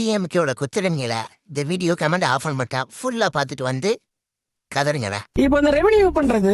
டிஎம்கேவோட குத்துறீங்களா இந்த video comment of பண்ண மாட்டா ஃபுல்லா பாத்துட்டு வந்து கதறுங்களா. இப்போ இந்த ரெவென்யூ பண்றது,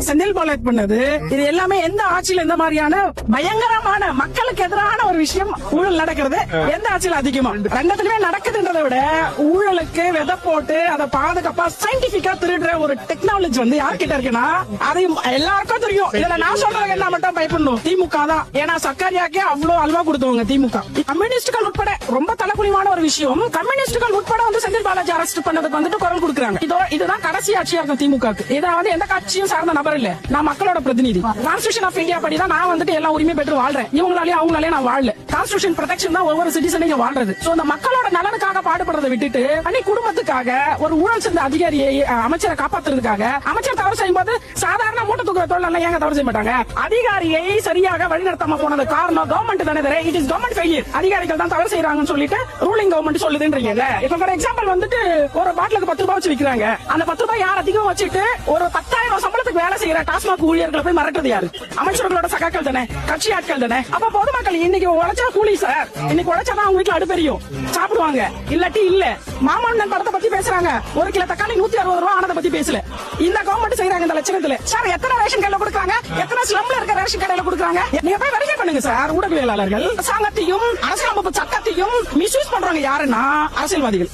செந்தில் பாலாஜி பண்ணது, இது எல்லாமே எந்த ஆட்சியில இந்த மாதிரியான பயங்கரமான மக்களுக்கு எதிரான ஒரு விஷயம் ஊழல் நடக்கிறது எந்த ஆட்சியில அதிகமா ரெண்டத்துலயுமே நடக்குதுன்றதை விட ஊழலுக்கு விதை போட்டு அதை பாதுகாப்பா சயின்டிபிக்கா திருடுற ஒரு டெக்னாலஜி வந்து யார்கிட்ட இருக்குன்னா அதையும் எல்லாருக்கும் தெரியும். இதுல நான் சொல்றது என்ன மட்டும் பயப்படணும், திமுக தான். ஏன்னா சர்க்காரியாக்கே அவ்வளவு அல்வா கொடுத்தவங்க திமுக. கம்யூனிஸ்டுகள் உட்பட ரொம்ப தலைக்குனிவான ஒரு விஷயம், கம்யூனிஸ்டுகள் உட்பட வந்து செந்தில் பாலாஜி அரெஸ்ட் பண்ணதுக்கு வந்துட்டு குரல் கொடுக்குறாங்க. இதுதான் கடைசி ஆட்சியா இருக்கும் திமுக. இதை வந்து எந்த கட்சியும் சார்ந்த நபர் இல்ல, நான் மக்களோட பிரதிநிதி. கான்ஸ்டிடியூஷன் ஆஃப் இந்தியா படி தான் நான் வந்துட்டு எல்லா உரிமை பெற்று வாழ்றேன். இவங்களாலே அவங்களாலே நான் வாழல. கான்ஸ்டிடியூஷன் ப்ரொடெக்ஷன் தான் ஒவ்வொரு சிட்டிசனையும் வாழ்றது. சோ இந்த மக்களோட நலனுக்காக பாடுபடுறதை விட்டுட்டு தனி குடும்பத்துக்காக ஒரு ஊழல் சேர்ந்த அதிகாரியை அமைச்சரை காப்பாத்துறதுக்காக அமைச்சர் தவறு செய்யும் போது சாதாரண மூட்டை தூக்குற தொழில் ஏங்க தவறு செய்ய மாட்டாங்க? அதிகாரியை சரியாக வழிநடத்தாம போனது காரணம் கவர்மெண்ட் தானே. It is government failure. அதிகாரிகள் தான் தவறு செய்யறாங்கன்னு சொல்லிட்டு ரூலிங் கவர்மெண்ட் சொல்லுதுன்றீங்க. இப்ப ஃபார் எக்ஸாம்பிள் வந்துட்டு ஒரு பாட்டிலுக்கு 10 ரூபாய் வச்சு விக்கிறாங்க. அந்த 10 ரூபாய் யார் அதிகம் வச்சுட்டு ஒரு 10,000 சம்பளத்துக்கு வேலை செய்யற டாஸ்மாக் ஊழியர்களை போய் மிரட்டுறது யாரு? அமைச்சர்களோட சகாக்கள் தானே, கட்சி ஆட்கள் தானே. அப்ப பொதுமக்கள் இன்னைக்கு உழைச்சா கூலி சார், இன்னைக்கு உழைச்சாதான் அவங்க வீட்டுல அடுப்பெரியும் சாப்பிடுவாங்க, இல்லாட்டி இல்ல. மாமன்னன் படத்தை பத்தி பேசுறாங்க, 1 கிலோ தக்காளி 160 ரூபாய் ஆனதை பத்தி பேசல. இந்த கவர்மெண்ட் செய்யறாங்க இந்த லட்சணத்துல. சார் எத்தனை ரேஷன் கடையில கொடுக்குறாங்க, எத்தனை ஸ்லம்ல இருக்க ரேஷன் கடையில கொடுக்குறாங்க? நீங்க போய் வெரிஃபை பண்ணுங்க சார். ஊடகவியலாளர்கள் அரசாங்கத்தையும் அரசியலமைப்பு சட்டத்தையும் மிஸ்யூஸ் பண்றாங்க யாருன்னா அரசியல்வாதிகள்.